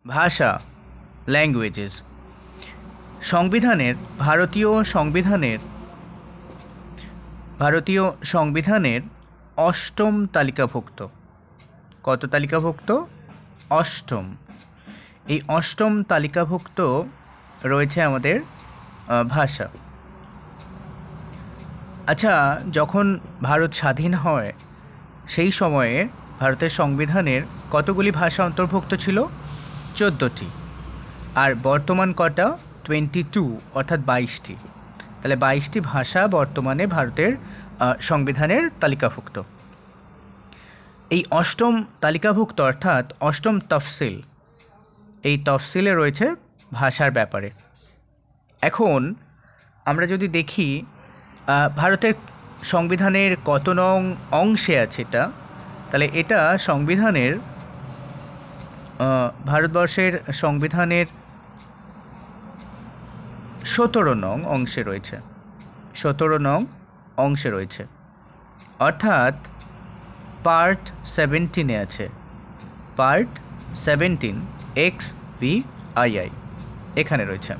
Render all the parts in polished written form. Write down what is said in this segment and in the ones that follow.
ভাষা, ল্যাঙ্গুয়েজেস। সংবিধানের ভারতীয় সংবিধানের অষ্টম তালিকাভুক্ত। কত তালিকাভুক্ত? অষ্টম। এই অষ্টম তালিকাভুক্ত রয়েছে আমাদের ভাষা। আচ্ছা, যখন ভারত স্বাধীন হয় সেই সময়ে ভারতের সংবিধানের কতগুলি ভাষা অন্তর্ভুক্ত ছিল? 14টি। আর বর্তমান কটা? 22, অর্থাৎ 22টি। তাহলে 22টি ভাষা বর্তমানে ভারতের সংবিধানের তালিকাভুক্ত। এই অষ্টম তালিকাভুক্ত অর্থাৎ অষ্টম তফসিল, এই তফসিলে রয়েছে ভাষার ব্যাপারে। এখন আমরা যদি দেখি ভারতের সংবিধানের কত নং অংশে আছে এটা, তাহলে এটা সংবিধানের ভারতবর্ষের সংবিধানের 17 নং অংশে রয়েছে। 17 নং অংশে রয়েছে, অর্থাৎ পার্ট 17-এ আছে। পার্ট 17 XVI এখানে রয়েছে।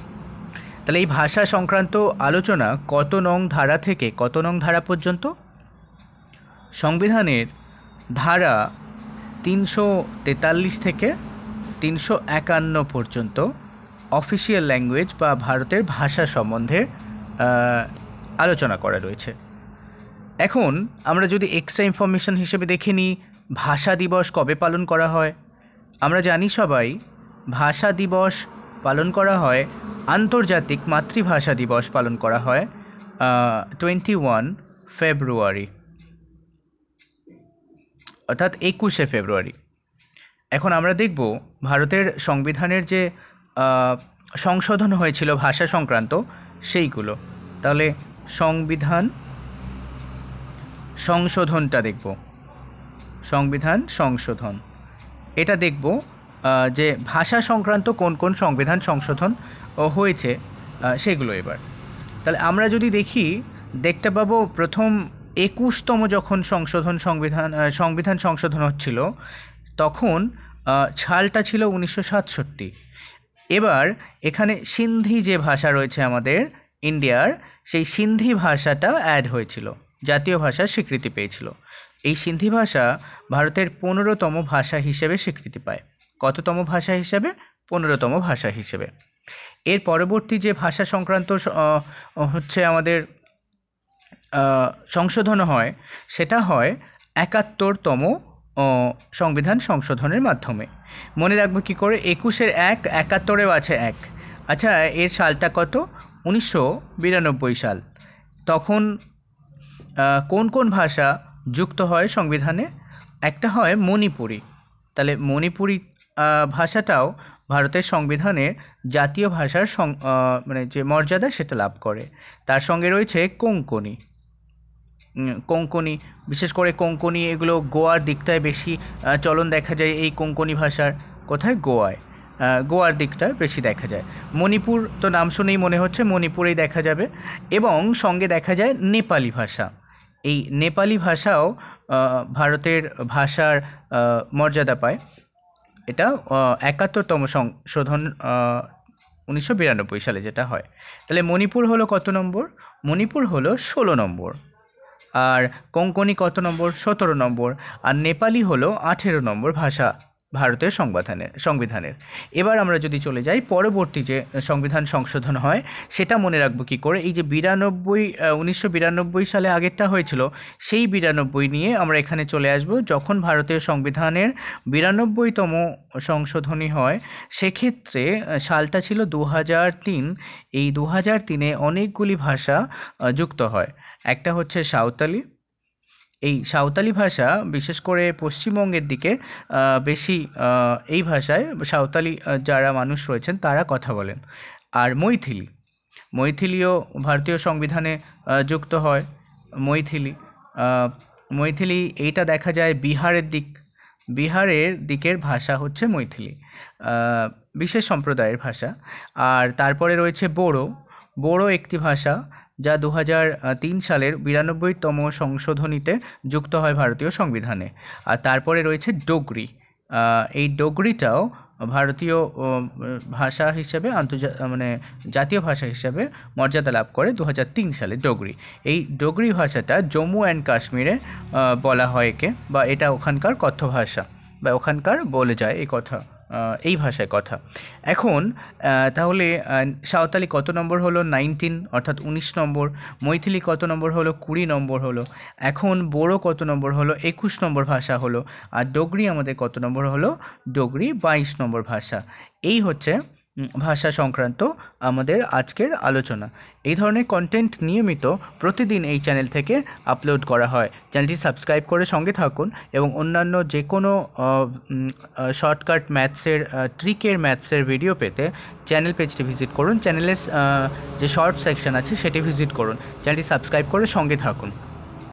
তাহলে এই ভাষা সংক্রান্ত আলোচনা কত নং ধারা থেকে কত নং ধারা পর্যন্ত? সংবিধানের ধারা 343 থেকে 351 পর্যন্ত অফিসিয়াল ল্যাঙ্গুয়েজ বা ভারতের ভাষা সম্বন্ধে আলোচনা করা রয়েছে। এখন আমরা যদি এক্সট্রা ইনফরমেশন হিসেবে দেখে নিই, ভাষা দিবস কবে পালন করা হয়? আমরা জানি সবাই ভাষা দিবস পালন করা হয়, আন্তর্জাতিক মাতৃভাষা দিবস পালন করা হয় 21 ফেব্রুয়ারি, অর্থাৎ 21শে ফেব্রুয়ারি। এখন আমরা দেখব ভারতের সংবিধানের যে সংশোধন হয়েছিল ভাষা সংক্রান্ত সেইগুলো। তাহলে সংবিধান সংশোধনটা দেখব, সংবিধান সংশোধন এটা দেখব যে ভাষা সংক্রান্ত কোন কোন সংবিধান সংশোধন হয়েছে সেগুলো এবার। তাহলে আমরা যদি দেখতে পাবো প্রথম 21তম যখন সংবিধান সংশোধন হচ্ছিল তখন সালটা ছিল 1967। এবার এখানে সিন্ধি যে ভাষা রয়েছে আমাদের ইন্ডিয়ার, সেই সিন্ধি ভাষাটা অ্যাড হয়েছিল, জাতীয় ভাষার স্বীকৃতি পেয়েছিল। এই সিন্ধি ভাষা ভারতের 15তম ভাষা হিসেবে স্বীকৃতি পায়। কততম ভাষা হিসেবে? 15তম ভাষা হিসেবে। এর পরবর্তী যে ভাষা সংক্রান্ত হচ্ছে আমাদের সংশোধন হয়, সেটা হয় 71তম সংবিধান সংশোধনের মাধ্যমে। মনে রাখবো কী করে? 21-এর 1, 71-এও আছে 1। আচ্ছা, এর সালটা কত? 1992 সাল। তখন কোন কোন ভাষা যুক্ত হয় সংবিধানে? একটা হয় মণিপুরি। তাহলে মণিপুরি ভাষাটাও ভারতের সংবিধানে জাতীয় ভাষার মানে যে মর্যাদা সেটা লাভ করে। তার সঙ্গে রয়েছে কোঙ্কনি, বিশেষ করে কোঙ্কনি, এগুলো গোয়ার দিকটায় বেশি চলন দেখা যায় এই কোঙ্কনি ভাষার। কোথায়? গোয়ায়, গোয়ার দিকটায় বেশি দেখা যায়। মণিপুর তো নাম শুনেই মনে হচ্ছে মণিপুরেই দেখা যাবে। এবং সঙ্গে দেখা যায় নেপালি ভাষা। এই নেপালি ভাষাও ভারতের ভাষার মর্যাদা পায়। এটা 71তম সংশোধন 1992 সালে যেটা হয়। তাহলে মণিপুর হলো কত নম্বর? মণিপুর হলো 16 নম্বর। আর কোঙ্কনি কত নম্বর? 17 নম্বর। আর নেপালি হলো 18 নম্বর ভাষা ভারতের সংবিধানের। এবার আমরা যদি চলে যাই পরবর্তী যে সংবিধান সংশোধন হয় সেটা মনে রাখবো কী করে? এই যে 1992 সালে আগেরটা হয়েছিল, সেই 92 নিয়ে আমরা এখানে চলে আসব। যখন ভারতীয় সংবিধানের 92তম সংশোধনী হয়, সেক্ষেত্রে সালটা ছিল 2003। এই 2003-এ অনেকগুলি ভাষা যুক্ত হয়। একটা হচ্ছে সাঁওতালি। এই সাঁওতালি ভাষা বিশেষ করে পশ্চিমবঙ্গের দিকে বেশি এই ভাষায় সাঁওতালি যারা মানুষ রয়েছেন তারা কথা বলেন। আর মৈথিলিও ভারতীয় সংবিধানে যুক্ত হয়। মৈথিলি এইটা দেখা যায় বিহারের দিকের ভাষা হচ্ছে মৈথিলি, বিশেষ সম্প্রদায়ের ভাষা। আর তারপরে রয়েছে বোড়ো একটি ভাষা, যা 2003 সালের 92তম সংশোধনীতে যুক্ত হয় ভারতীয় সংবিধানে। আর তারপরে রয়েছে ডোগরি। এই ডোগরিটাও ভারতীয় ভাষা হিসেবে মানে জাতীয় ভাষা হিসেবে মর্যাদা লাভ করে 2003 সালে ডোগরি। এই ডোগরি ভাষাটা জম্মু অ্যান্ড কাশ্মীরে বলা হয় একে, বা এটা ওখানকার কথ্য ভাষা, বা ওখানকার বলে যায় এই কথা, এই ভাষায় কথা। এখন তাহলে সাঁওতালি কত নম্বর হলো? 19, অর্থাৎ 19 নম্বর। মৈথিলি কত নম্বর হলো? 20 নম্বর হলো। এখন বোড়ো কত নম্বর হলো? 21 নম্বর ভাষা হলো। আর ডোগরি আমাদের কত নম্বর হলো? ডোগরি 22 নম্বর ভাষা। এই হচ্ছে ভাষা সংক্রান্ত আমাদের আজকের আলোচনা। এই ধরনের কন্টেন্ট নিয়মিত প্রতিদিন এই চ্যানেল থেকে আপলোড করা হয়। চ্যানেলটি সাবস্ক্রাইব করে সঙ্গে থাকুন, এবং অন্যান্য যে কোনো শর্টকাট ম্যাথসের ট্রিকের ম্যাথসের ভিডিও পেতে চ্যানেল পেজটি ভিজিট করুন। চ্যানেলের যে শর্ট সেকশন আছে সেটি ভিজিট করুন। চ্যানেলটি সাবস্ক্রাইব করে সঙ্গে থাকুন।